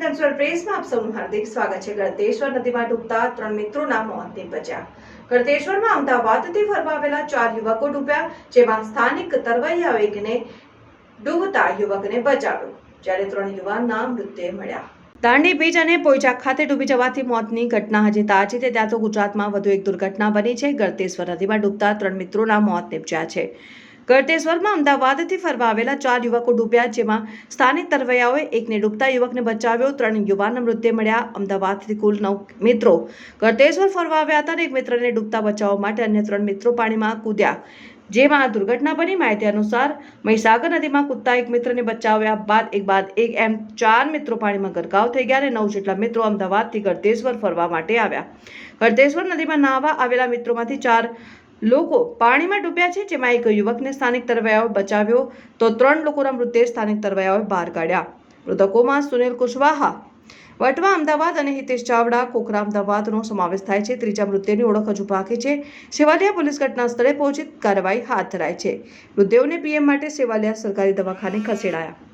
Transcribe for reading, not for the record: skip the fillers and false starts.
Console પ્રેસમાં આપ સૌનું હાર્દિક સ્વાગત છે। ગળતેશ્વર નદીમાં ડૂબતા 3 મિત્રોના મોત નીપજ્યા। ગળતેશ્વરમાં અમદાવાદથી ફરવા આવેલા 4 યુવકો ડૂબ્યા, જેમાં સ્થાનિક તરવૈયાઓ એકને ડૂબતા યુવકને બચાવ્યો, જ્યારે 3 યુવાનના મૃતદેહ મળ્યા। દાંડી બીચ અને પોઈચા ખાતે ડૂબી જવાથી મોતની ઘટના હજી તાજી છે, ત્યાં તો ગુજરાતમાં વધુ એક દુર્ઘટના બની છે। ગળતેશ્વર નદીમાં ડૂબતા 3 મિત્રોના મોત નીપજ્યા છે। ગળતેશ્વરમાં અમદાવાદથી ફરવા આવેલા 4 યુવકો ડૂબ્યા, જેમાં સ્થાનિક તરવૈયાઓએ એકને ડૂબતા યુવકને બચાવ્યો, 3 યુવાનના મૃતદેહ મળ્યા। અમદાવાદથી કુલ 9 મિત્રો ગળતેશ્વર ફરવા આવ્યા હતા અને એક મિત્રને ડૂબતા બચાવવા માટે અન્ય 3 મિત્રો પાણીમાં કૂદ્યા, જેમાં આ દુર્ઘટના બની। માહિતી અનુસાર મહીસાગર નદીમાં કૂદતા એક મિત્રને બચાવ્યા બાદ એક એમ 4 મિત્રો પાણીમાં ગરકાવ થઈ ગયા અને 9 જેટલા મિત્રો અમદાવાદથી ગળતેશ્વર ફરવા માટે આવ્યા। ગળતેશ્વર નદીમાં નાહવા આવેલા મિત્રોમાંથી 4 લોકો પાણીમાં ડૂબ્યા છે, જેમાં એક યુવકને સ્થાનિક તરવૈયાઓએ બચાવ્યો તો 3 લોકોના મૃતદેહ સ્થાનિક તરવૈયાઓએ બહાર કાઢ્યા। મૃતકોમાં સુનિલ કુશવાહા વટવા અમદાવાદ અને હિતેશ ચાવડા ખોખરા અમદાવાદનો સમાવેશ થાય છે। ત્રીજા મૃતદેહની ઓળખ હજુ બાકી છે। સેવાલિયા પોલીસ ઘટના સ્થળે પહોંચી કાર્યવાહી હાથ ધરાઈ છે। મૃતદેહોને પીએમ માટે સેવાલિયા સરકારી દવાખાને ખસેડાયા।